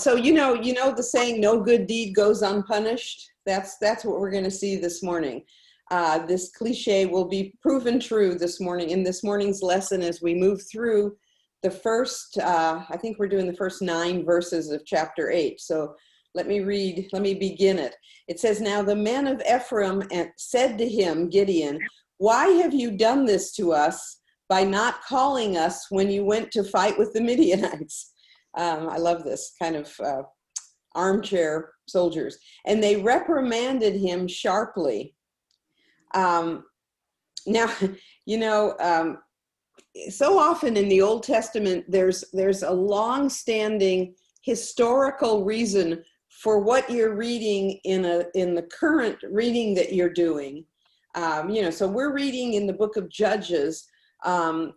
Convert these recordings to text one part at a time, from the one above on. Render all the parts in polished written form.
So the saying, "No good deed goes unpunished." That's what we're going to see this morning. This cliche will be proven true this morning in this morning's lesson as we move through the first. I think we're doing the first 9 verses of chapter 8. So let me begin it. It says, "Now the men of Ephraim said to him, Gideon, why have you done this to us by not calling us when you went to fight with the Midianites?" I love this kind of armchair soldiers. "And they reprimanded him sharply." Now, so often in the Old Testament, there's a long-standing historical reason for what you're reading in the current reading that you're doing. So we're reading in the book of Judges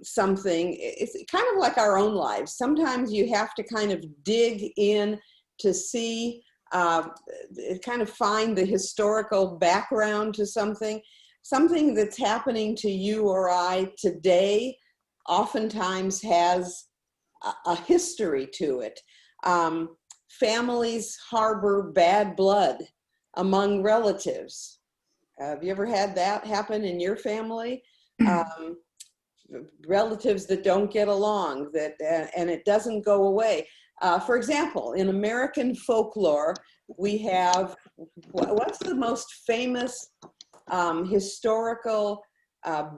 something. It's kind of like our own lives. Sometimes you have to kind of dig in to see, kind of find the historical background to something that's happening to you or I today. Oftentimes has a history to it. Families harbor bad blood among relatives. Have you ever had that happen in your family? Relatives that don't get along, and it doesn't go away. For example, in American folklore, we have, what's the most famous historical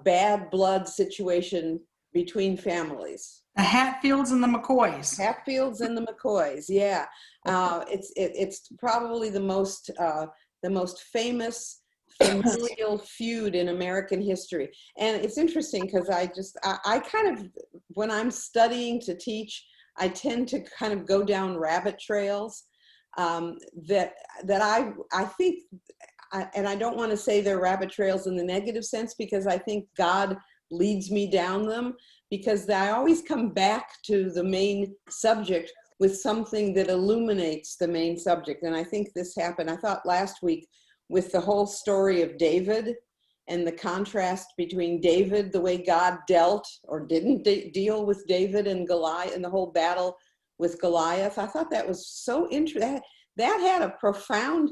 bad blood situation between families? The Hatfields and the McCoys. Hatfields and the McCoys, yeah. It's probably the most famous familial feud in American history. And it's interesting because I kind of, when I'm studying to teach, I tend to kind of go down rabbit trails that I think, and I don't want to say they're rabbit trails in the negative sense, because I think God leads me down them, because I always come back to the main subject with something that illuminates the main subject. And I think this happened, I thought last week, with the whole story of David and the contrast between David, the way God dealt or didn't deal with David and Goliath, and the whole battle with Goliath. I thought that was so interesting. That had a profound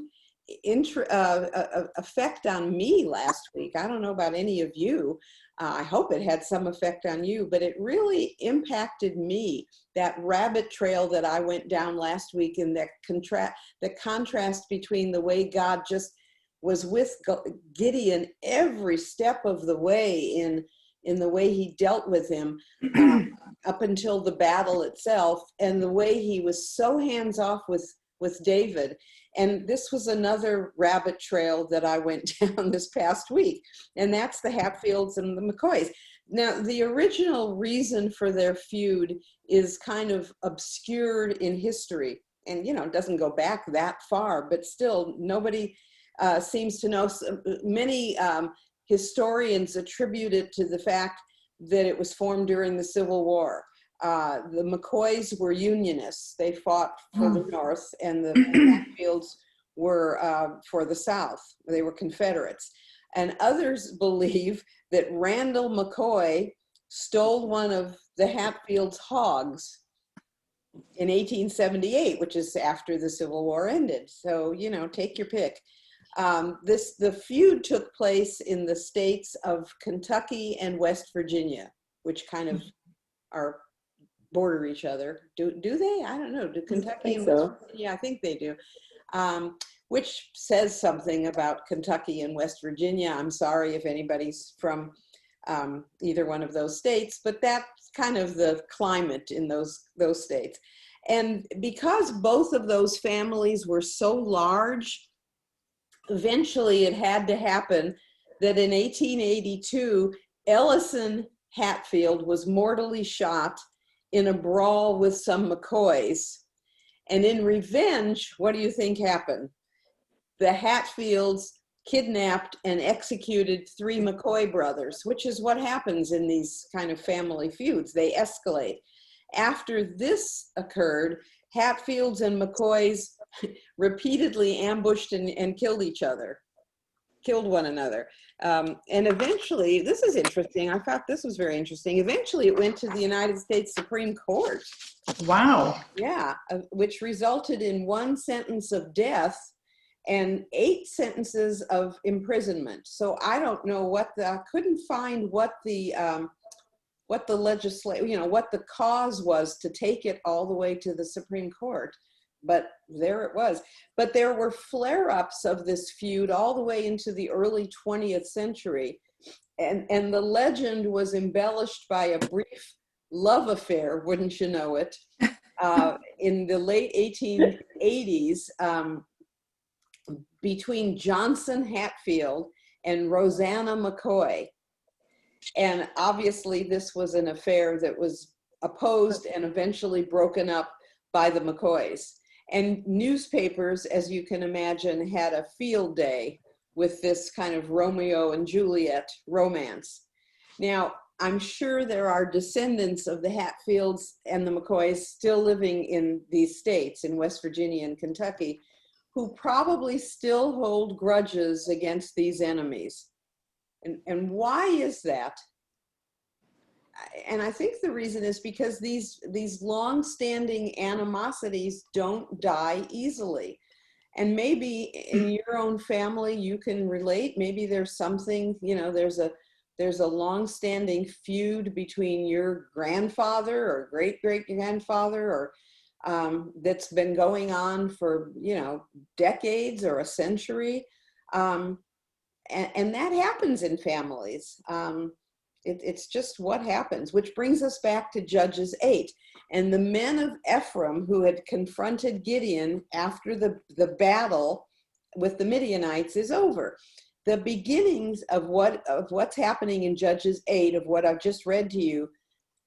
effect on me last week. I don't know about any of you. I hope it had some effect on you, but it really impacted me, that rabbit trail that I went down last week, and the contrast between the way God just was with Gideon every step of the way in the way he dealt with him up until the battle itself, and the way he was so hands-off with David. And this was another rabbit trail that I went down this past week, and that's the Hatfields and the McCoys. Now, the original reason for their feud is kind of obscured in history, and it doesn't go back that far, but still nobody seems to know. Many historians attribute it to the fact that it was formed during the Civil War. The McCoys were Unionists. They fought for the North, and the Hatfields were for the South. They were Confederates. And others believe that Randall McCoy stole one of the Hatfields' hogs in 1878, which is after the Civil War ended. So, take your pick. The feud took place in the states of Kentucky and West Virginia, which kind of are border each other. Do they? I don't know. Do Kentucky and West Virginia? I think they do. Which says something about Kentucky and West Virginia. I'm sorry if anybody's from either one of those states, but that's kind of the climate in those states. And because both of those families were so large, eventually it had to happen that in 1882, Ellison Hatfield was mortally shot in a brawl with some McCoys. And in revenge, what do you think happened? The Hatfields kidnapped and executed 3 McCoy brothers, which is what happens in these kind of family feuds. They escalate. After this occurred, Hatfields and McCoys repeatedly ambushed and killed each other. killed one another. And eventually, this is interesting. I thought this was very interesting. Eventually, it went to the United States Supreme Court. Wow. Yeah, which resulted in 1 sentence of death and 8 sentences of imprisonment. So I don't know I couldn't find what the legislation, what the cause was to take it all the way to the Supreme Court. But there it was. But there were flare-ups of this feud all the way into the early 20th century. And the legend was embellished by a brief love affair, wouldn't you know it, in the late 1880s between Johnson Hatfield and Rosanna McCoy. And obviously this was an affair that was opposed and eventually broken up by the McCoys. And newspapers, as you can imagine, had a field day with this kind of Romeo and Juliet romance. Now, I'm sure there are descendants of the Hatfields and the McCoys still living in these states, in West Virginia and Kentucky, who probably still hold grudges against these enemies. And why is that? And I think the reason is because these long-standing animosities don't die easily. And maybe in your own family you can relate. Maybe there's something, there's a long-standing feud between your grandfather or great-great-grandfather, or that's been going on for decades or a century, and that happens in families. It's just what happens, which brings us back to Judges 8. And the men of Ephraim who had confronted Gideon after the battle with the Midianites is over. The beginnings of what's happening in Judges 8, of what I've just read to you,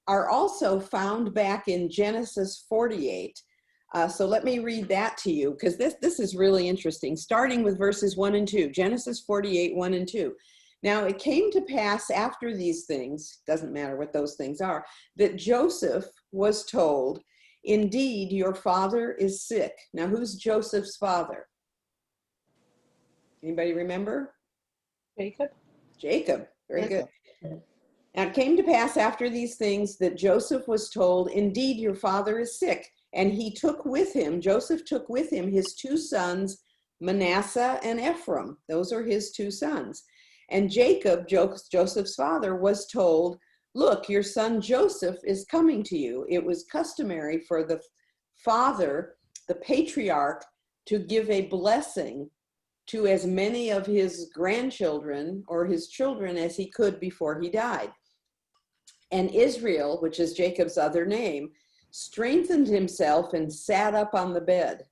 are also found back in Genesis 48. So let me read that to you, because this is really interesting, starting with verses 1 and 2, Genesis 48, 1 and 2. Now it came to pass after these things, doesn't matter what those things are, that Joseph was told, indeed, your father is sick. Now who's Joseph's father? Anybody remember? Jacob. Jacob, very good. Now it came to pass after these things that Joseph was told, indeed, your father is sick. And Joseph took with him his 2 sons, Manasseh and Ephraim. Those are his 2 sons. And Jacob, Joseph's father, was told, look, your son Joseph is coming to you. It was customary for the father, the patriarch, to give a blessing to as many of his grandchildren or his children as he could before he died. And Israel, which is Jacob's other name, strengthened himself and sat up on the bed.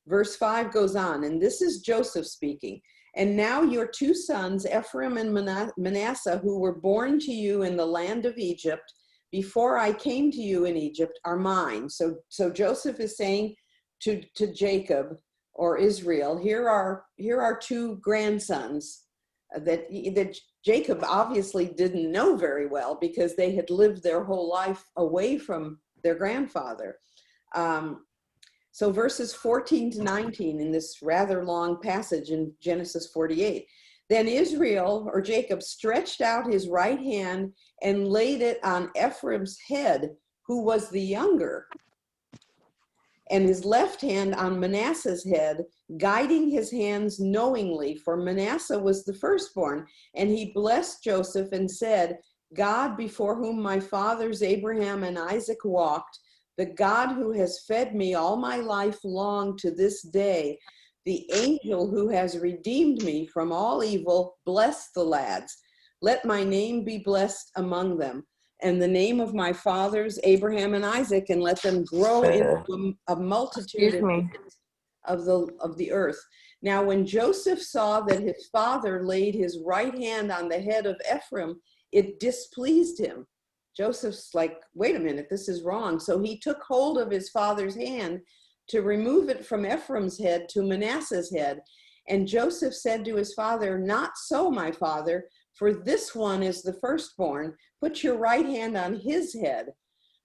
Verse 5 goes on, and this is Joseph speaking. And now your 2 sons, Ephraim and Manasseh, who were born to you in the land of Egypt, before I came to you in Egypt, are mine. So Joseph is saying to Jacob, or Israel, here are 2 grandsons that Jacob obviously didn't know very well, because they had lived their whole life away from their grandfather. So verses 14 to 19 in this rather long passage in Genesis 48. Then Israel, or Jacob, stretched out his right hand and laid it on Ephraim's head, who was the younger, and his left hand on Manasseh's head, guiding his hands knowingly, for Manasseh was the firstborn. And he blessed Joseph and said, God, before whom my fathers Abraham and Isaac walked, the God who has fed me all my life long to this day, the angel who has redeemed me from all evil, bless the lads. Let my name be blessed among them, and the name of my fathers Abraham and Isaac, and let them grow into a multitude of the earth. Now when Joseph saw that his father laid his right hand on the head of Ephraim, it displeased him. Joseph's like, wait a minute, this is wrong. So he took hold of his father's hand to remove it from Ephraim's head to Manasseh's head. And Joseph said to his father, not so, my father, for this one is the firstborn. Put your right hand on his head.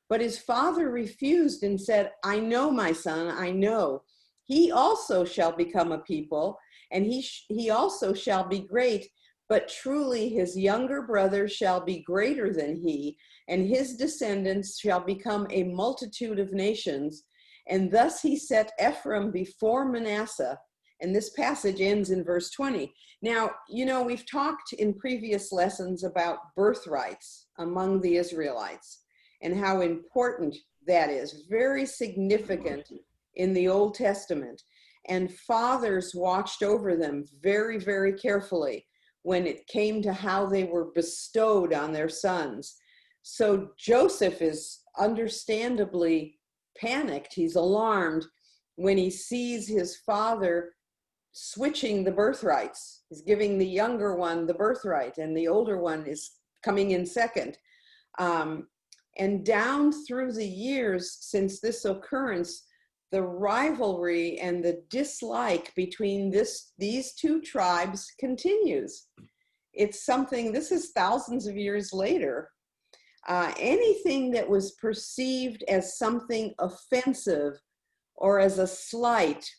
But his father refused and said, I know, my son, I know. He also shall become a people, and he also shall be great, but truly his younger brother shall be greater than he, and his descendants shall become a multitude of nations. And thus he set Ephraim before Manasseh. And this passage ends in verse 20. Now, we've talked in previous lessons about birthrights among the Israelites and how important that is, very significant in the Old Testament. And fathers watched over them very, very carefully when it came to how they were bestowed on their sons. So Joseph is understandably panicked. He's alarmed when he sees his father switching the birthrights. He's giving the younger one the birthright, and the older one is coming in second. And down through the years since this occurrence, the rivalry and the dislike between these two tribes continues. It's something, this is thousands of years later. Anything that was perceived as something offensive or as a slight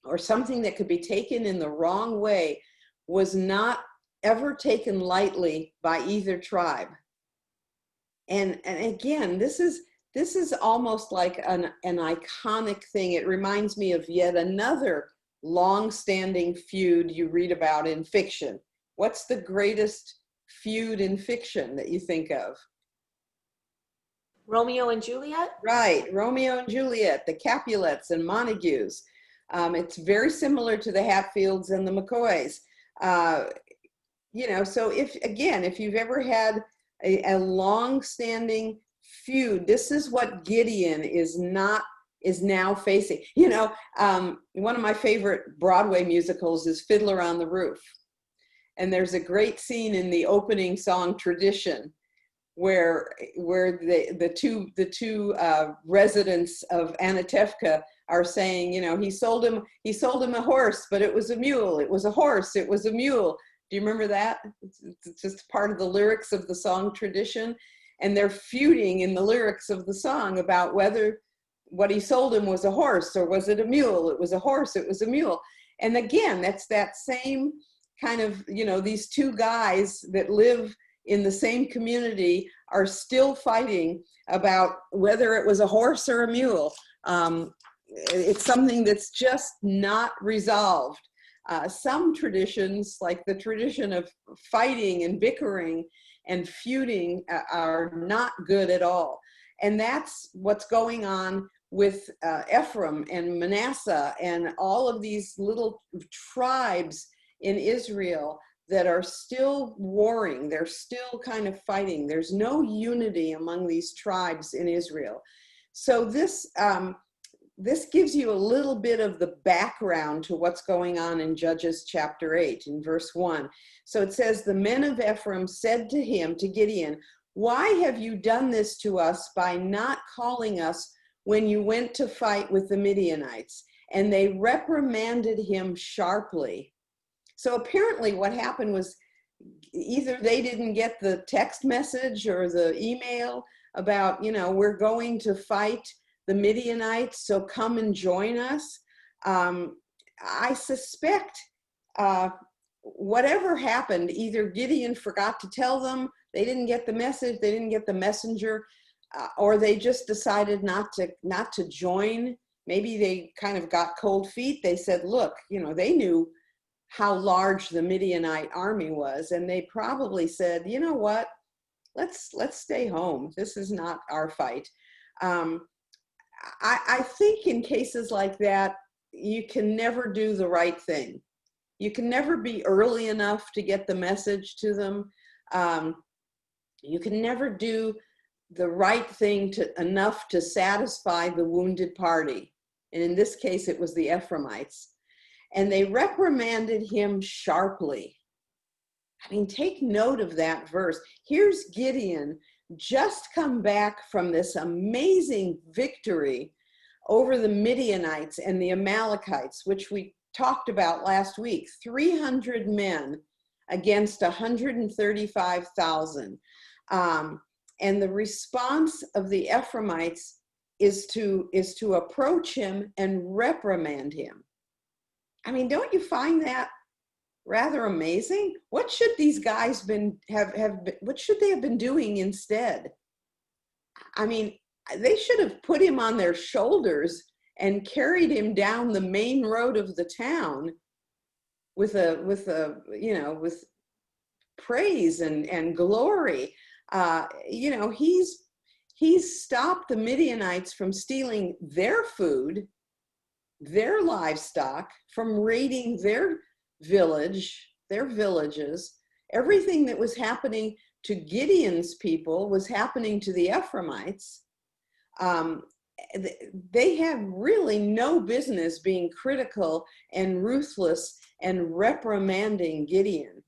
or something that could be taken in the wrong way was not ever taken lightly by either tribe. And again, this is almost like an iconic thing. It reminds me of yet another long-standing feud you read about in fiction. What's the greatest feud in fiction that you think of? Romeo and Juliet? Right, Romeo and Juliet, the Capulets and Montagues. It's very similar to the Hatfields and the McCoys. So if you've ever had a long-standing feud, this is what Gideon is now facing. One of my favorite Broadway musicals is Fiddler on the Roof. And there's a great scene in the opening song Tradition where the two residents of Anatevka are saying, he sold him a horse, but it was a mule. It was a horse. It was a mule. Do you remember that? It's just part of the lyrics of the song Tradition. And they're feuding in the lyrics of the song about whether what he sold him was a horse or was it a mule. It was a horse. It was a mule. And again, that's that same kind of, these two guys that live in the same community are still fighting about whether it was a horse or a mule. It's something that's just not resolved. Some traditions, like the tradition of fighting and bickering and feuding, are not good at all. And that's what's going on with Ephraim and Manasseh and all of these little tribes in Israel that are still warring. They're still kind of fighting. There's no unity among these tribes in Israel. So this gives you a little bit of the background to what's going on in Judges chapter 8 in verse 1. So it says, the men of Ephraim said to him, to Gideon, why have you done this to us by not calling us when you went to fight with the Midianites? And they reprimanded him sharply. So apparently what happened was either they didn't get the text message or the email about, we're going to fight the Midianites, so come and join us. I suspect whatever happened, either Gideon forgot to tell them, they didn't get the message, they didn't get the messenger, or they just decided not to join. Maybe they kind of got cold feet. They said, look, they knew how large the Midianite army was, and they probably said, you know what, let's stay home. This is not our fight. I think in cases like that, you can never do the right thing. You can never be early enough to get the message to them. You can never do the right thing enough to satisfy the wounded party. And in this case, it was the Ephraimites. And they reprimanded him sharply. I mean, take note of that verse. Here's Gideon, just come back from this amazing victory over the Midianites and the Amalekites, which we talked about last week. 300 men against 135,000. And the response of the Ephraimites is to approach him and reprimand him. I mean, don't you find that rather amazing? What should these guys what should they have been doing instead? I mean, they should have put him on their shoulders and carried him down the main road of the town with praise and glory. He's stopped the Midianites from stealing their food, their livestock, from raiding their villages. Everything that was happening to Gideon's people was happening to the Ephraimites. They have really no business being critical and ruthless and reprimanding Gideon.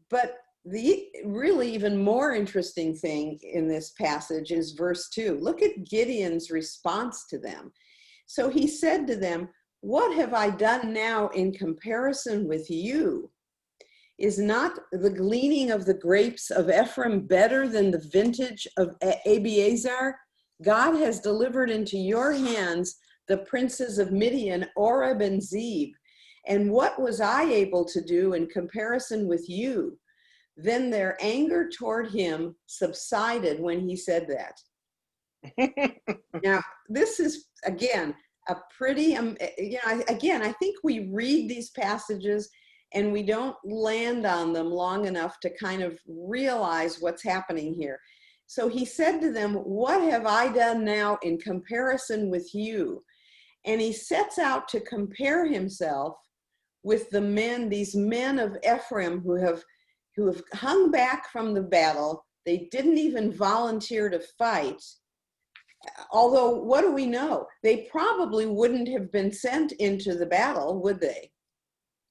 But the really even more interesting thing in this passage is verse 2. Look at Gideon's response to them. So he said to them, "What have I done now in comparison with you? Is not the gleaning of the grapes of Ephraim better than the vintage of Abiezer? God has delivered into your hands the princes of Midian, Oreb and Zeb. And what was I able to do in comparison with you?" Then their anger toward him subsided when he said that. Now, this is, again, a pretty, I think we read these passages and we don't land on them long enough to kind of realize what's happening here. So he said to them, "What have I done now in comparison with you?" And he sets out to compare himself with these men of Ephraim who have hung back from the battle. They didn't even volunteer to fight. Although, what do we know? They probably wouldn't have been sent into the battle, would they?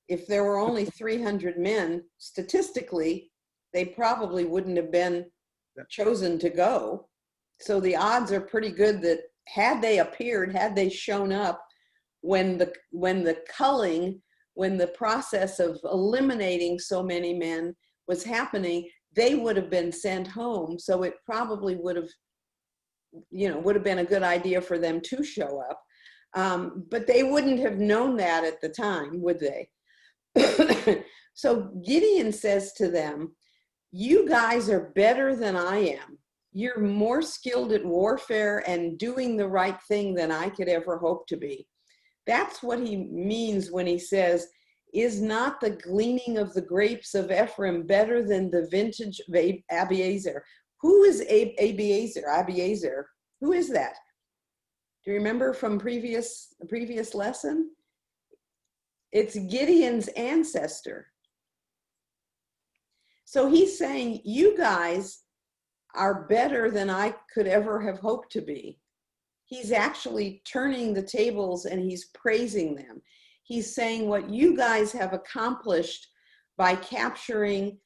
If there were only 300 men, statistically, they probably wouldn't have been chosen to go. So the odds are pretty good that had they shown up when the culling, when the process of eliminating so many men was happening, they would have been sent home. So it probably would have been a good idea for them to show up. But they wouldn't have known that at the time, would they? So Gideon says to them, "You guys are better than I am. You're more skilled at warfare and doing the right thing than I could ever hope to be." That's what he means when he says, "Is not the gleaning of the grapes of Ephraim better than the vintage of Abiezer?" Who is Abiezer? Who is that? Do you remember from previous lesson? It's Gideon's ancestor. So he's saying, you guys are better than I could ever have hoped to be. He's actually turning the tables and he's praising them. He's saying what you guys have accomplished by capturing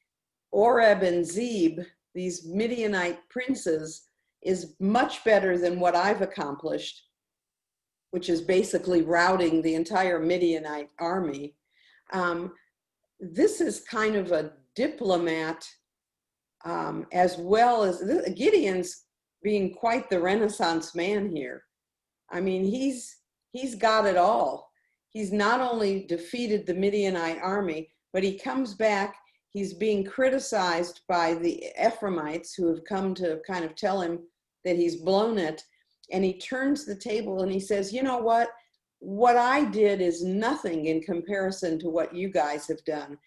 Oreb and Zeb, these Midianite princes, is much better than what I've accomplished, which is basically routing the entire Midianite army. This is kind of a diplomat, as well as Gideon's being quite the Renaissance man here. I mean, he's got it all. He's not only defeated the Midianite army, but he comes back. He's being criticized by the Ephraimites who have come to kind of tell him that he's blown it. And he turns the table and he says, "You know what? What I did is nothing in comparison to what you guys have done."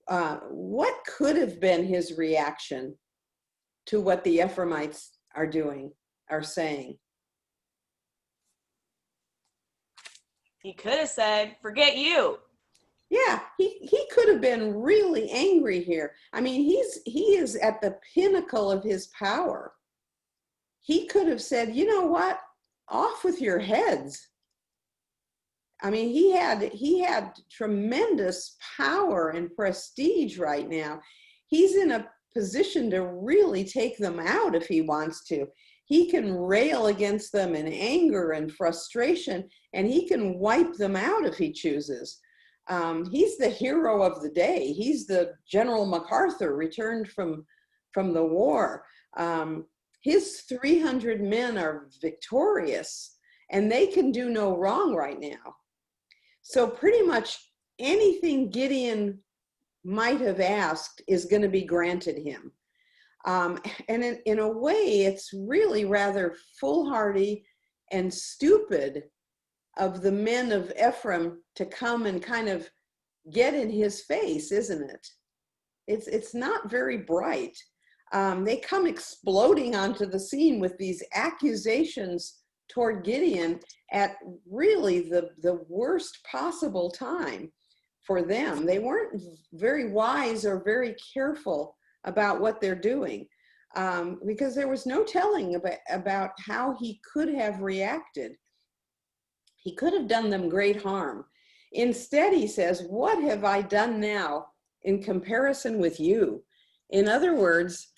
What could have been his reaction to what the Ephraimites are saying? He could have said, "Forget you." Yeah, he could have been really angry here. I mean, he is at the pinnacle of his power. He could have said, "You know what? Off with your heads." I mean, he had tremendous power and prestige right now. He's in a position to really take them out if he wants to. He can rail against them in anger and frustration, and he can wipe them out if he chooses. He's the hero of the day. He's the General MacArthur returned from the war. his 300 men are victorious and they can do no wrong right now. So pretty much anything Gideon might have asked is going to be granted him. And in a way, it's really rather foolhardy and stupid of the men of Ephraim to come and kind of get in his face, isn't it? It's not very bright. They come exploding onto the scene with these accusations toward Gideon at really the worst possible time for them. They weren't very wise or very careful about what they're doing, because there was no telling about how he could have reacted. He could have done them great harm. Instead, he says, "What have I done now in comparison with you?" In other words,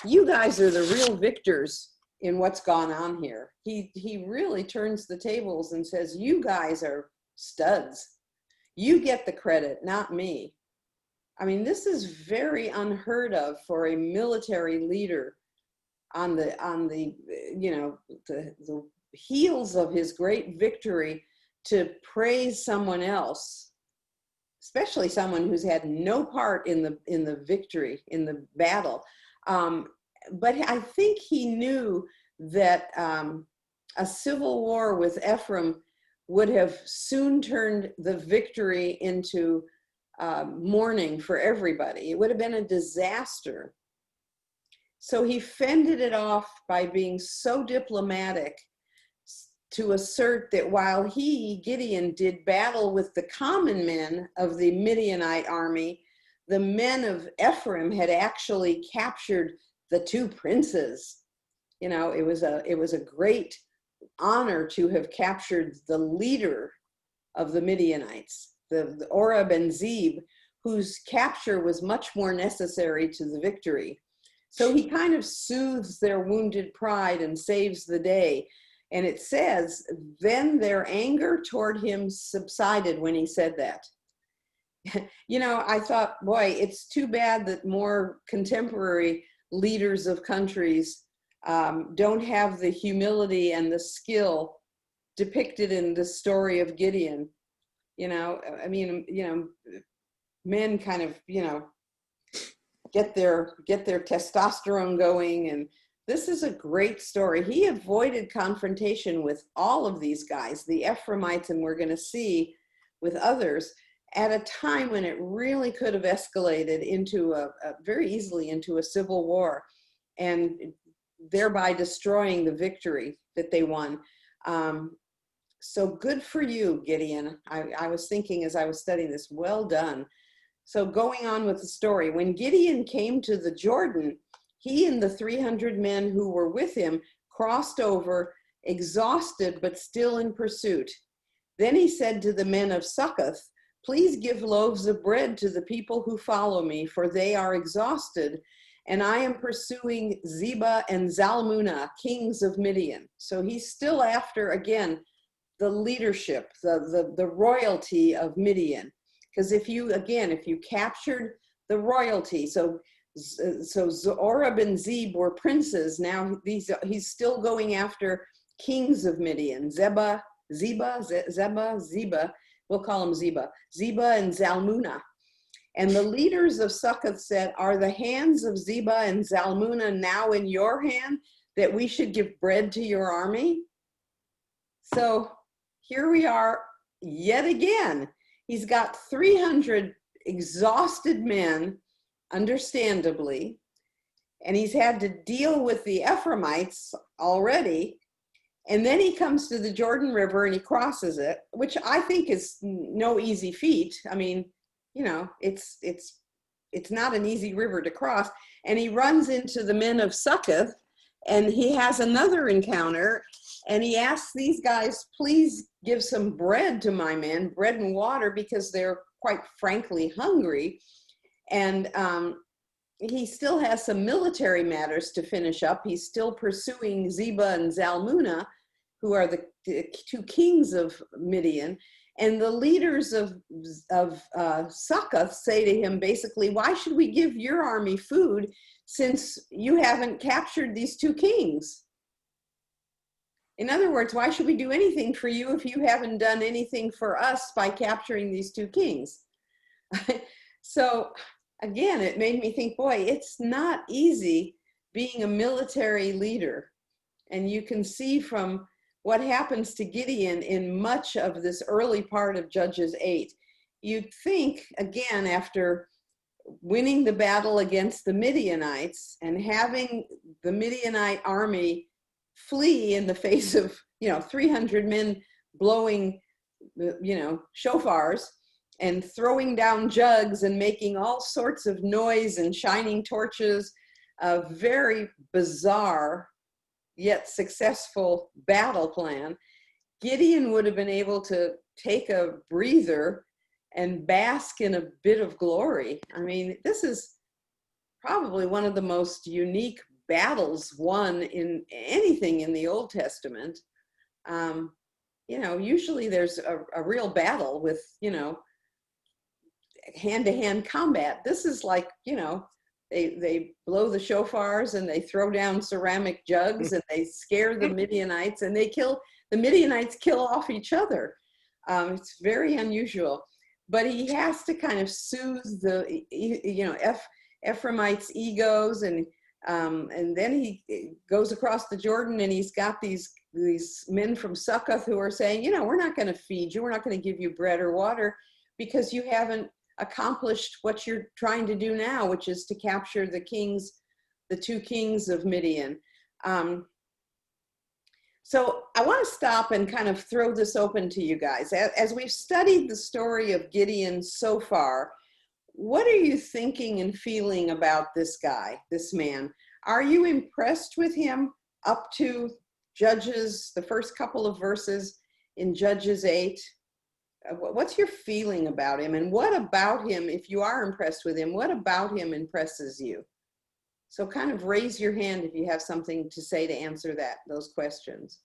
you guys are the real victors in what's gone on here. He really turns the tables and says, you guys are studs. You get the credit, not me. I mean, this is very unheard of for a military leader on the heels of his great victory to praise someone else, especially someone who's had no part in the victory, in the battle. But I think he knew that a civil war with Ephraim would have soon turned the victory into mourning for everybody. It would have been a disaster. So he fended it off by being so diplomatic to assert that while he, Gideon, did battle with the common men of the Midianite army, the men of Ephraim had actually captured the two princes. You know, it was a great honor to have captured the leader of the Midianites, the Oreb and Zeb, whose capture was much more necessary to the victory. So he kind of soothes their wounded pride and saves the day. And it says, then their anger toward him subsided when he said that. You know, I thought, boy, it's too bad that more contemporary leaders of countries don't have the humility and the skill depicted in the story of Gideon. You know, I mean, you know, men kind of, you know, get their testosterone going, and this is a great story. He avoided confrontation with all of these guys, the Ephraimites, and we're going to see with others, at a time when it really could have escalated into very easily into a civil war, and thereby destroying the victory that they won. So good for you, Gideon. I was thinking as I was studying this, well done. So going on with the story, when Gideon came to the Jordan, he and the 300 men who were with him crossed over, exhausted but still in pursuit. Then he said to the men of Succoth, please give loaves of bread to the people who follow me, for they are exhausted, and I am pursuing Zebah and Zalmunna, kings of Midian. So he's still after, again, the leadership, the royalty of Midian. Because if you captured the royalty, so Oreb and Zeb were princes, now he's still going after kings of Midian, Zebah, we'll call him Zebah and Zalmunna. And the leaders of Succoth said, are the hands of Zebah and Zalmunna now in your hand, that we should give bread to your army? So here we are yet again. He's got 300 exhausted men, understandably, and he's had to deal with the Ephraimites already. And then he comes to the Jordan River and he crosses it, which I think is no easy feat. I mean, you know, it's not an easy river to cross. And he runs into the men of Succoth, and he has another encounter, and he asks these guys, please give some bread to my men, bread and water, because they're quite frankly hungry. And he still has some military matters to finish up. He's still pursuing Zebah and Zalmunna, who are the two kings of Midian. And the leaders of Succoth say to him, basically, why should we give your army food since you haven't captured these two kings? In other words, why should we do anything for you if you haven't done anything for us by capturing these two kings? So again, it made me think, boy, it's not easy being a military leader. And you can see from what happens to Gideon in much of this early part of Judges 8. You'd think, again, after winning the battle against the Midianites and having the Midianite army flee in the face of, 300 men blowing, shofars and throwing down jugs and making all sorts of noise and shining torches, a very bizarre yet successful battle plan. Gideon would have been able to take a breather and bask in a bit of glory. I mean, this is probably one of the most unique battles won in anything in the Old Testament. Usually there's a real battle with, hand-to-hand combat. This is like, they blow the shofars and they throw down ceramic jugs and they scare the Midianites, and the Midianites kill off each other. It's very unusual, but he has to kind of soothe the, Ephraimites' egos, and then he goes across the Jordan and he's got these men from Succoth who are saying, we're not going to feed you. We're not going to give you bread or water because you haven't accomplished what you're trying to do now, which is to capture the two kings of Midian. So I want to stop and kind of throw this open to you guys. As we've studied the story of Gideon so far, what are you thinking and feeling about this guy, this man? Are you impressed with him up to Judges, the first couple of verses in Judges 8? What's your feeling about him? And what about him, if you are impressed with him, what about him impresses you? So kind of raise your hand if you have something to say to answer those questions.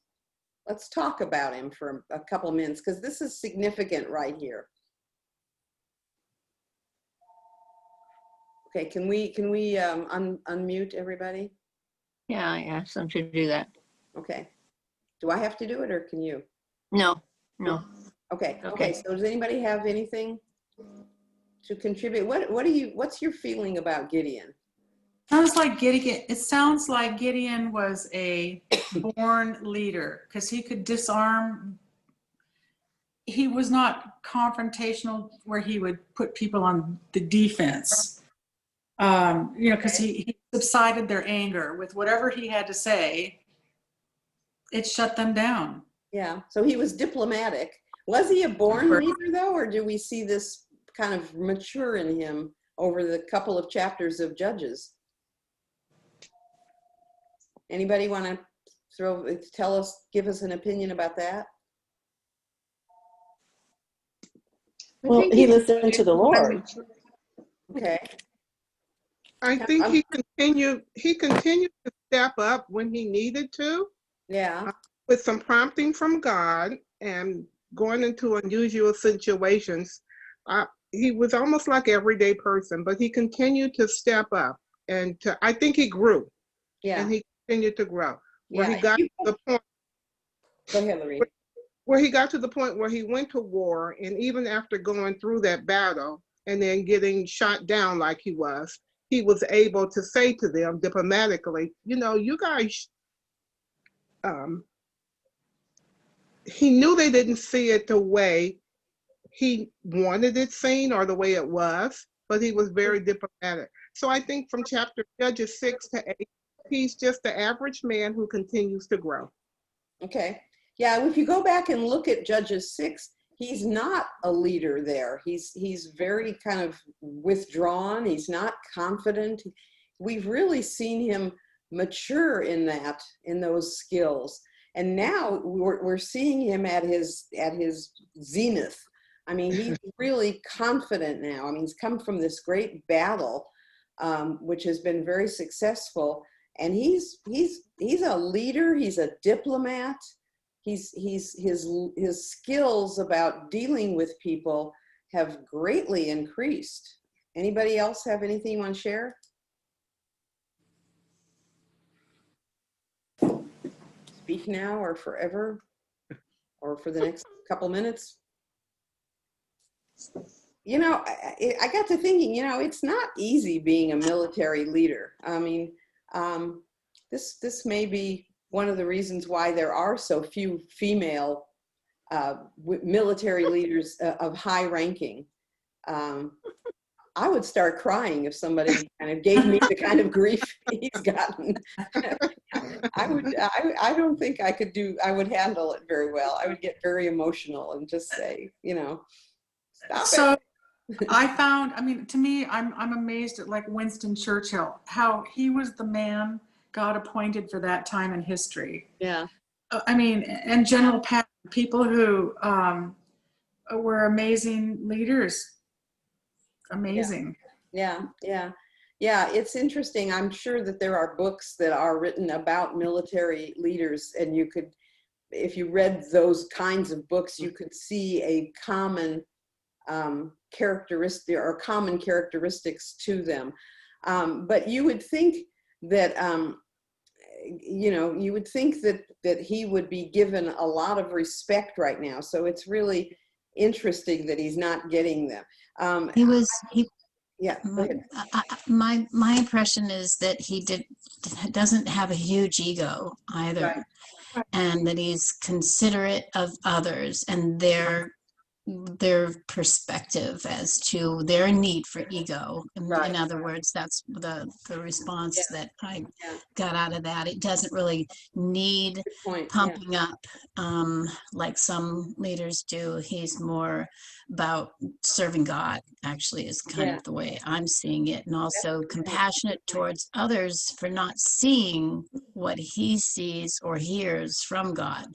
Let's talk about him for a couple minutes, because this is significant right here. Okay, can we unmute everybody? Yeah, I asked them to do that. Okay. Do I have to do it or can you? No. Okay. Okay. So does anybody have anything to contribute? What's your feeling about Gideon? It sounds like Gideon was a born leader because he could disarm. He was not confrontational where he would put people on the defense. Because he subsided their anger with whatever he had to say. It shut them down. Yeah. So he was diplomatic. Was he a born leader though, or do we see this kind of mature in him over the couple of chapters of Judges? Anybody want to give us an opinion about that? Well, he listened to the Lord. Okay. I think he continued to step up when he needed to. Yeah. With some prompting from God and going into unusual situations. He was almost like everyday person, but he continued to step up, and I think he grew. Yeah. And he continued to grow. Where Yeah. he got to the point. Go ahead, Lorraine. Where he got to the point where he went to war, and even after going through that battle and then getting shot down like he was able to say to them diplomatically, you guys, he knew they didn't see it the way he wanted it seen or the way it was, but he was very diplomatic. So I think from Judges 6 to 8, he's just the average man who continues to grow. Okay. Yeah, if you go back and look at Judges 6, he's not a leader there. He's very kind of withdrawn. He's not confident. We've really seen him mature in those skills. And now we're seeing him at his zenith. I mean, he's really confident now. I mean, he's come from this great battle, which has been very successful. And he's a leader. He's a diplomat. his skills about dealing with people have greatly increased. Anybody else have anything you want to share? Speak now or forever, or for the next couple minutes. You know, I got to thinking, you know, it's not easy being a military leader. I mean, this may be one of the reasons why there are so few female military leaders of high ranking. I would start crying if somebody kind of gave me the kind of grief he's gotten. I don't think I would handle it very well. I would get very emotional and just say, you know, stop So it. I found, I mean, to me, I'm amazed at like Winston Churchill, how he was the man God appointed for that time in history. Yeah. I mean, and General Patton, people who were amazing leaders. Amazing. Yeah. It's interesting. I'm sure that there are books that are written about military leaders, and you could, if you read those kinds of books, you could see a common characteristic or common characteristics to them. But you would think that, you know, you would think that he would be given a lot of respect right now. So it's really interesting that he's not getting them. Yeah. Go ahead. My impression is that doesn't have a huge ego either, Right. and that he's considerate of others and their perspective as to their need for ego. Right. In other words, that's the response that I Yeah. got out of that. It doesn't really need Good point. pumping up like some leaders do. He's more about serving God, actually, is kind of the way I'm seeing it, and also compassionate towards others for not seeing what he sees or hears from God.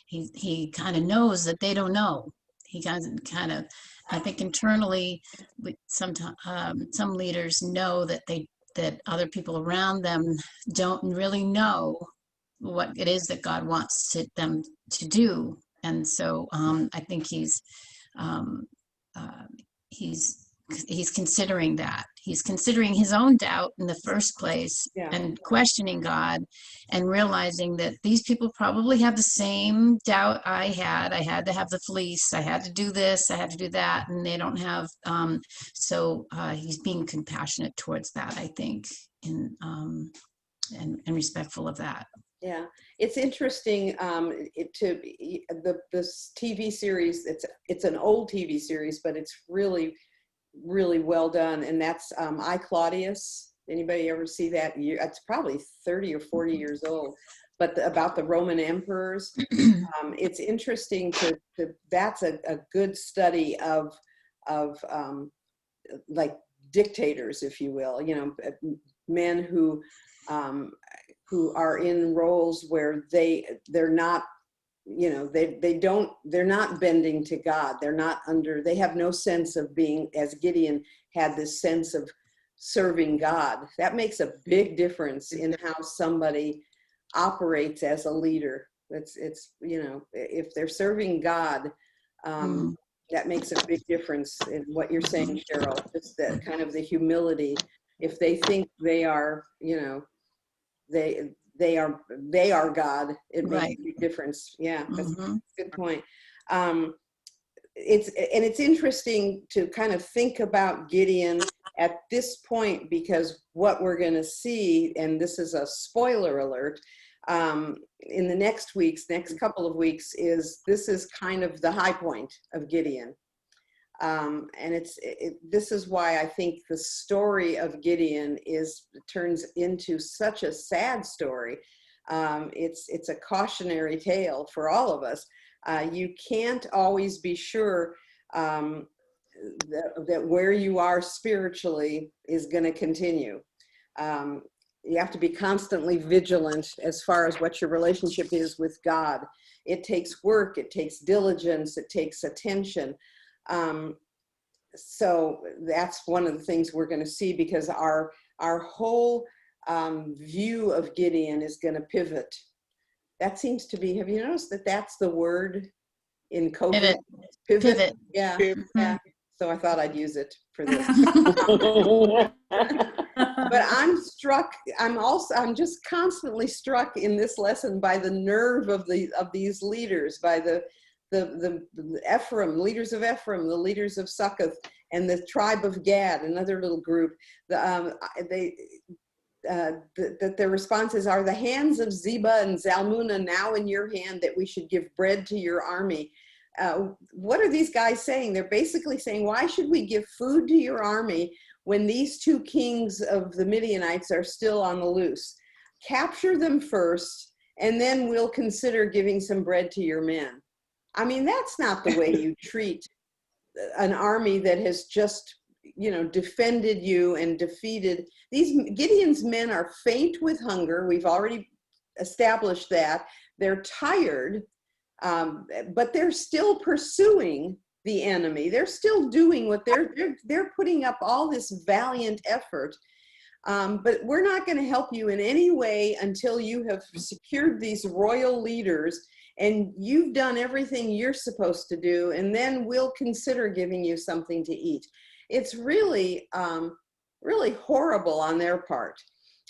He kind of knows that they don't know. He kind of, I think internally, some leaders know that other people around them don't really know what it is that God wants them to do, and so I think um, he's considering that. He's considering his own doubt in the first place, and questioning God, and realizing that these people probably have the same doubt I had. I had to have the fleece. I had to do this. I had to do that, and they don't have. So he's being compassionate towards that, I think, and respectful of that. Yeah, it's interesting. This TV series. It's an old TV series, but it's really well done. And that's I, Claudius. Anybody ever see that? It's probably 30 or 40 years old. But about the Roman emperors, it's interesting that's a good study of like dictators, if you will. You know, men who are in roles where they're not, you know, they're not bending to God. They have no sense of being, as Gideon had this sense of serving God. That makes a big difference in how somebody operates as a leader. It's you know, if they're serving God, that makes a big difference in what you're saying, Cheryl. Just that kind of the humility. If they think they are, you know, they are God, it makes a big difference. Yeah, that's a good point. It's interesting to kind of think about Gideon at this point, because what we're going to see, and this is a spoiler alert, in the next couple of weeks, this is kind of the high point of Gideon. And this is why I think the story of Gideon turns into such a sad story. It's a cautionary tale for all of us. You can't always be sure that where you are spiritually is going to continue. You have to be constantly vigilant as far as what your relationship is with God. It takes work, it takes diligence, it takes attention. So that's one of the things we're going to see, because our whole view of Gideon is going to pivot that seems to be, have you noticed that that's the word in coaching? Pivot. Pivot. Pivot. Yeah. Pivot. Yeah. So I thought I'd use it for this. But I'm just constantly struck in this lesson by the nerve of these leaders, by the Ephraim, leaders of Ephraim, the leaders of Succoth, and the tribe of Gad, another little group. That their responses are, the hands of Zebah and Zalmunna now in your hand, that we should give bread to your army. What are these guys saying? They're basically saying, why should we give food to your army when these two kings of the Midianites are still on the loose? Capture them first, and then we'll consider giving some bread to your men. I mean, that's not the way you treat an army that has just, defended you and defeated. Gideon's men are faint with hunger. We've already established that. They're tired, but they're still pursuing the enemy. They're still doing what they're putting up all this valiant effort. But we're not going to help you in any way until you have secured these royal leaders and you've done everything you're supposed to do, and then we'll consider giving you something to eat. It's really, really horrible on their part.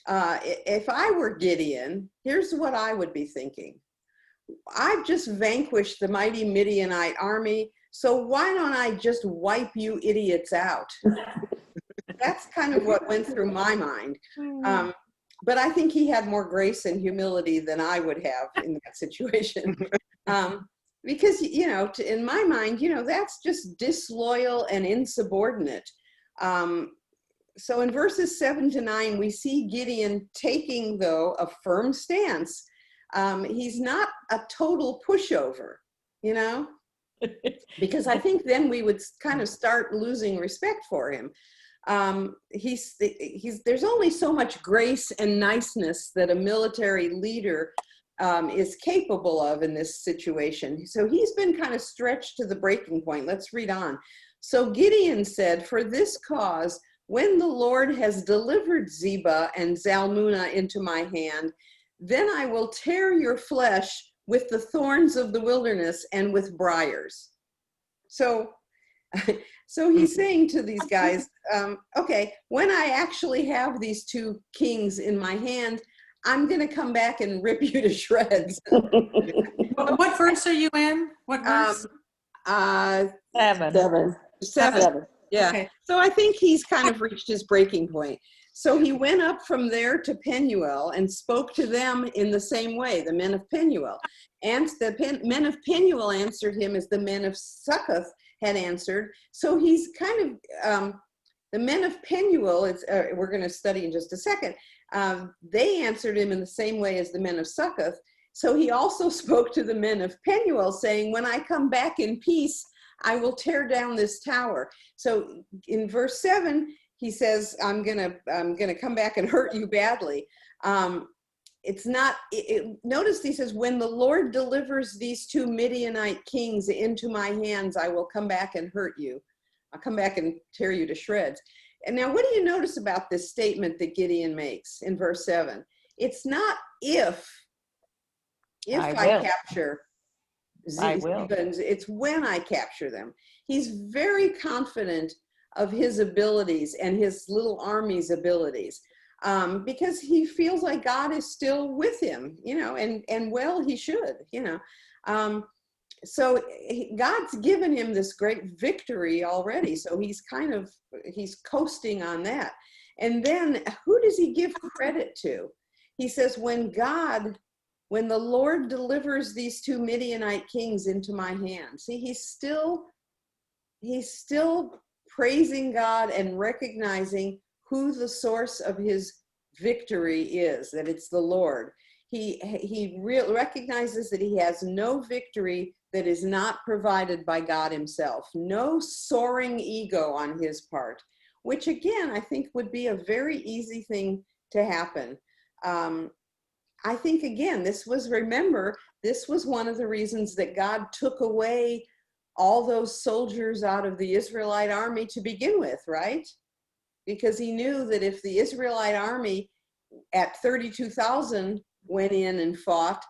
If I were Gideon, here's what I would be thinking. I've just vanquished the mighty Midianite army, so why don't I just wipe you idiots out? That's kind of what went through my mind. But I think he had more grace and humility than I would have in that situation. Because, in my mind, that's just disloyal and insubordinate. So in verses 7 to 9, we see Gideon taking, though, a firm stance. He's not a total pushover, because I think then we would kind of start losing respect for him. There's only so much grace and niceness that a military leader is capable of in this situation. So he's been kind of stretched to the breaking point. Let's read on. So Gideon said, for this cause, when the Lord has delivered Zebah and Zalmunna into my hand, then I will tear your flesh with the thorns of the wilderness and with briars. So he's saying to these guys, okay, when I actually have these two kings in my hand, I'm going to come back and rip you to shreds. What verse are you in? What verse? 7. 7. Yeah. Okay. So I think he's kind of reached his breaking point. So he went up from there to Penuel and spoke to them in the same way, the men of Penuel. And the men of Penuel answered him as the men of Succoth had answered. So he's kind of, the men of Penuel, we're going to study in just a second, they answered him in the same way as the men of Succoth. So he also spoke to the men of Penuel, saying, when I come back in peace, I will tear down this tower. So in verse 7, he says, I'm gonna come back and hurt you badly. Notice he says, when the Lord delivers these two Midianite kings into my hands, I will come back and hurt you. I'll come back and tear you to shreds. And now what do you notice about this statement that Gideon makes in verse 7? It's not if I capture Zebans, it's when I capture them. He's very confident of his abilities and his little army's abilities, because he feels like God is still with him, and well, he should, so God's given him this great victory already. So he's coasting on that. And then who does he give credit to? He says, when the Lord delivers these two Midianite kings into my hand. See, he's still praising God and recognizing who the source of his victory is, that it's the Lord. He recognizes that he has no victory that is not provided by God himself. No soaring ego on his part, which again, I think would be a very easy thing to happen. I think, again, this was one of the reasons that God took away all those soldiers out of the Israelite army to begin with, right? Because he knew that if the Israelite army at 32,000 went in and fought,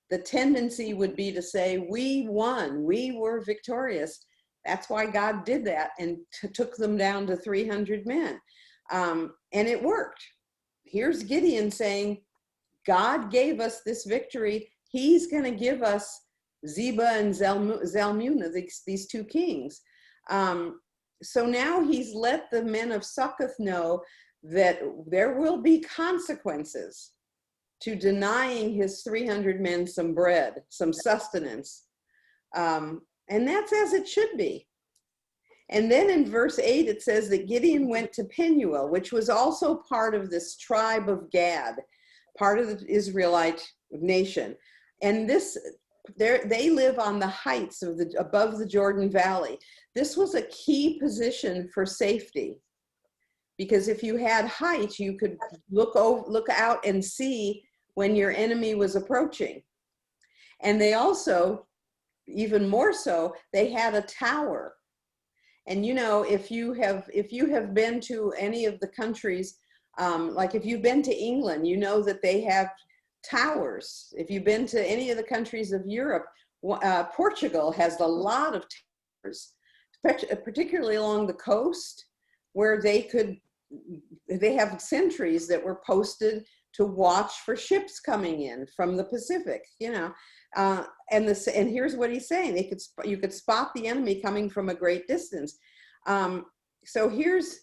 the tendency would be to say, we won, we were victorious. That's why God did that and took them down to 300 men. And it worked. Here's Gideon saying, God gave us this victory. He's going to give us Zebah and Zalmunna, these two kings. So now he's let the men of Succoth know that there will be consequences to denying his 300 men some bread, some sustenance. And that's as it should be. And then in verse 8, it says that Gideon went to Penuel, which was also part of this tribe of Gad, part of the Israelite nation. And they live on the heights above the Jordan Valley. This was a key position for safety, because if you had height, you could look out and see when your enemy was approaching. And they also, even more so, they had a tower. And you know, if you have been to any of the countries, like if you've been to England, you know that they have towers. If you've been to any of the countries of Europe, Portugal has a lot of towers, particularly along the coast, where they have sentries that were posted to watch for ships coming in from the Pacific, you know. And here's what he's saying: you could spot the enemy coming from a great distance. So here's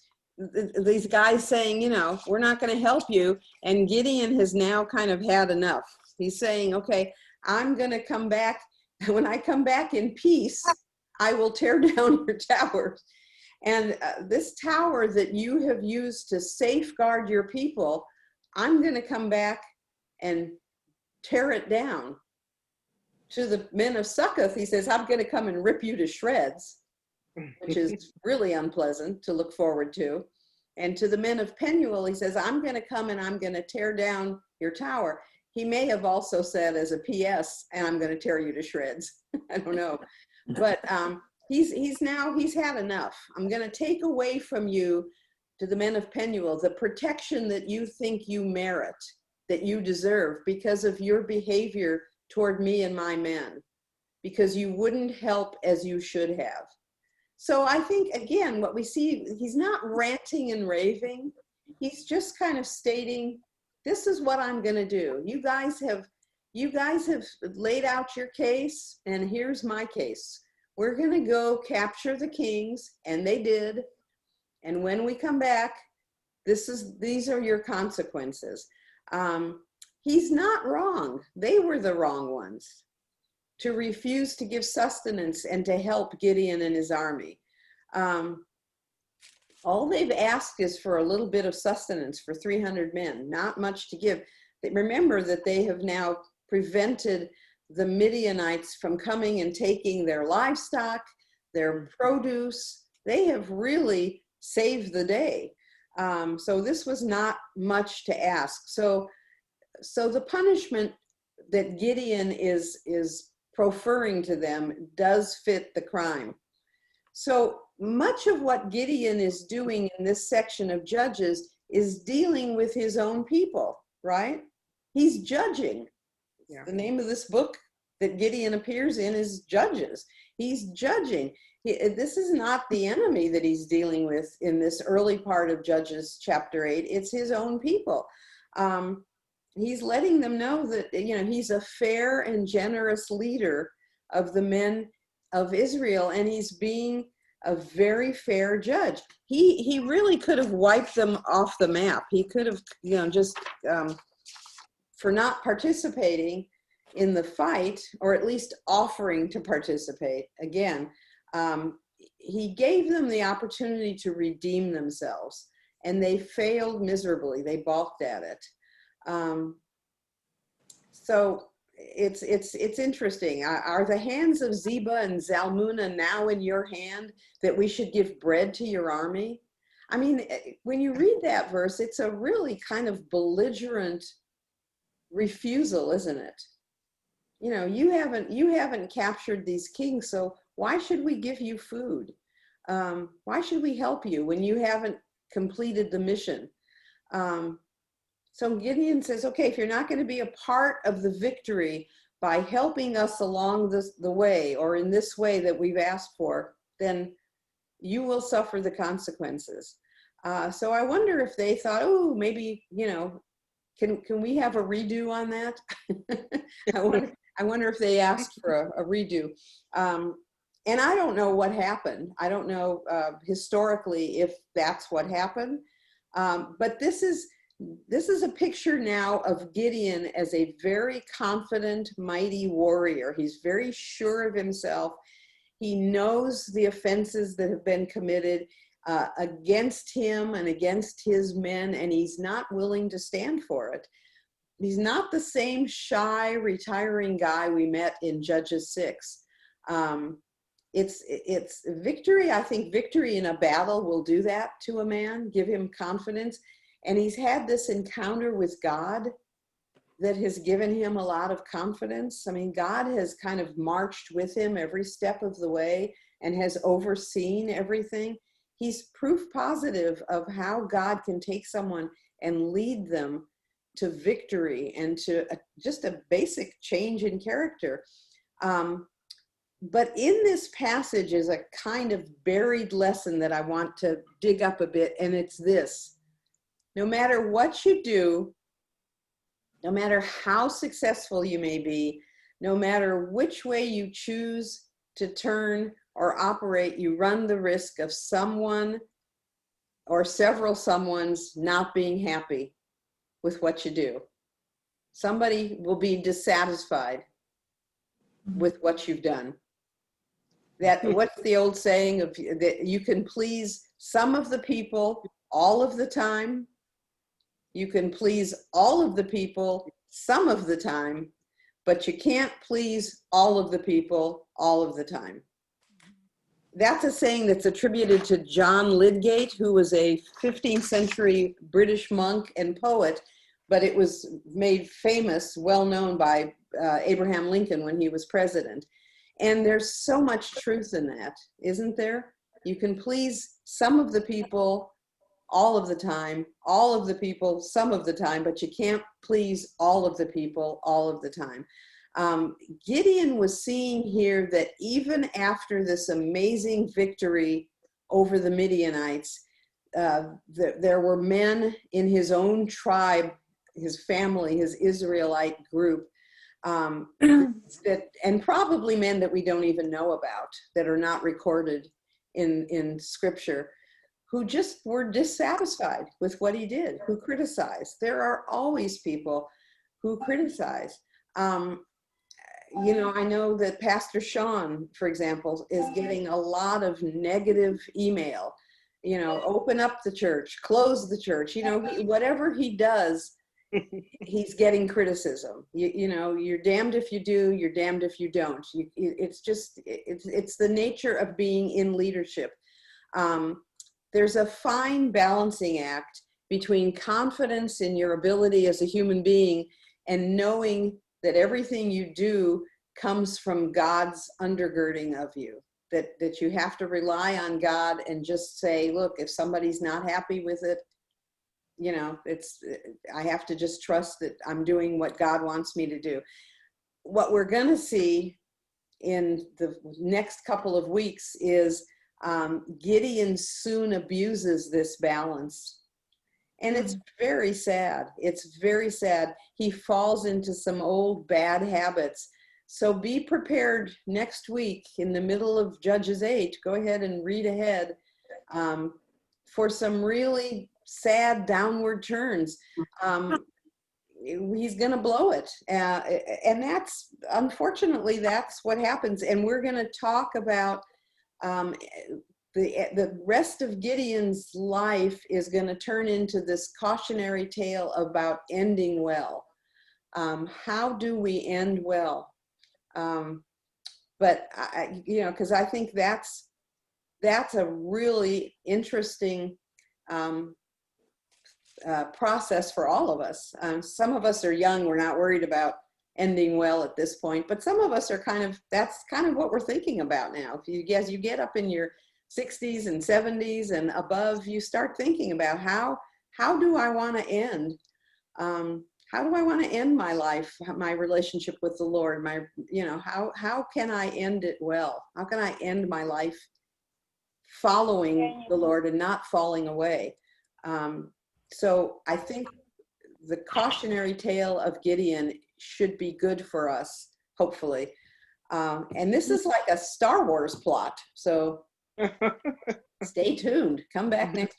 these guys saying, you know, we're not going to help you. And Gideon has now kind of had enough. He's saying, okay, I'm going to come back. When I come back in peace, I will tear down your towers. And this tower that you have used to safeguard your people, I'm going to come back and tear it down. To the men of Succoth, he says, I'm going to come and rip you to shreds, which is really unpleasant to look forward to. And to the men of Penuel, he says, I'm going to come and I'm going to tear down your tower. He may have also said as a PS, and I'm going to tear you to shreds. I don't know. But he's had enough. I'm going to take away from you, to the men of Penuel, the protection that you think you merit, that you deserve because of your behavior toward me and my men, because you wouldn't help as you should have. So I think, again, what we see, he's not ranting and raving. He's just kind of stating, this is what I'm going to do. You guys have laid out your case, and here's my case. We're going to go capture the kings, and they did. And when we come back, these are your consequences. He's not wrong. They were the wrong ones to refuse to give sustenance and to help Gideon and his army. All they've asked is for a little bit of sustenance for 300 men, not much to give. Remember that they have now prevented the Midianites from coming and taking their livestock, their produce. They have really saved the day. So this was not much to ask. So the punishment that Gideon is proferring to them does fit the crime. So much of what Gideon is doing in this section of Judges is dealing with his own people, right? He's judging. Yeah. The name of this book that Gideon appears in is Judges. He's judging. This is not the enemy that he's dealing with in this early part of Judges chapter 8. It's his own people. He's letting them know that, you know, he's a fair and generous leader of the men of Israel, and he's being a very fair judge. He really could have wiped them off the map. He could have, you know, just for not participating in the fight, or at least offering to participate. Again, he gave them the opportunity to redeem themselves, and they failed miserably. They balked at it. So it's interesting. Are the hands of Zebah and Zalmunna now in your hand, that we should give bread to your army? I mean, when you read that verse, it's a really kind of belligerent refusal, isn't it? You know, you haven't captured these kings, so why should we give you food? Why should we help you when you haven't completed the mission? So Gideon says, okay, if you're not going to be a part of the victory, by helping us along the way, or in this way that we've asked for, then you will suffer the consequences. So I wonder if they thought, oh, maybe, can we have a redo on that? I wonder if they asked for a redo. And I don't know what happened. I don't know historically if that's what happened. But this is a picture now of Gideon as a very confident, mighty warrior. He's very sure of himself. He knows the offenses that have been committed against him and against his men, and he's not willing to stand for it. He's not the same shy, retiring guy we met in Judges 6. It's victory. I think victory in a battle will do that to a man, give him confidence. And he's had this encounter with God that has given him a lot of confidence. I mean, God has kind of marched with him every step of the way and has overseen everything. He's proof positive of how God can take someone and lead them to victory and to just a basic change in character. But in this passage is a kind of buried lesson that I want to dig up a bit, and it's this. No matter what you do, no matter how successful you may be, no matter which way you choose to turn or operate, you run the risk of someone or several someone's not being happy with what you do. Somebody will be dissatisfied with what you've done. What's the old saying of that you can please some of the people all of the time? You can please all of the people some of the time, but you can't please all of the people all of the time. That's a saying that's attributed to John Lydgate, who was a 15th century British monk and poet, but it was made famous, well known by Abraham Lincoln when he was president. And there's so much truth in that, isn't there? You can please some of the people all of the time, all of the people some of the time, but you can't please all of the people all of the time. Gideon was seeing here that even after this amazing victory over the Midianites, there were men in his own tribe, his family, his Israelite group, and probably men that we don't even know about, that are not recorded in scripture, who just were dissatisfied with what he did, who criticized. There are always people who criticize. I know that Pastor Sean, for example, is getting a lot of negative email, open up the church, close the church, whatever he does, he's getting criticism. You're damned if you do, you're damned if you don't. It's the nature of being in leadership. There's a fine balancing act between confidence in your ability as a human being and knowing that everything you do comes from God's undergirding of you, that you have to rely on God and just say, look, if somebody's not happy with it, I have to just trust that I'm doing what God wants me to do. What we're going to see in the next couple of weeks is Gideon soon abuses this balance. And it's very sad. It's very sad. He falls into some old bad habits. So be prepared next week in the middle of Judges 8. Go ahead and read ahead for some really sad downward turns. He's going to blow it. And unfortunately, that's what happens. And we're going to talk about the rest of Gideon's life is going to turn into this cautionary tale about ending well. How do we end well? But because I think that's a really interesting process for all of us. Some of us are young; we're not worried about ending well at this point. But some of us are that's kind of what we're thinking about now. As you get up in your 60s and 70s and above, you start thinking about how do I want to end? how do I want to end my life, my relationship with the Lord? How can I end it well? How can I end my life following the Lord and not falling away? So I think the cautionary tale of Gideon should be good for us, hopefully. And this is like a Star Wars plot. So stay tuned. Come back next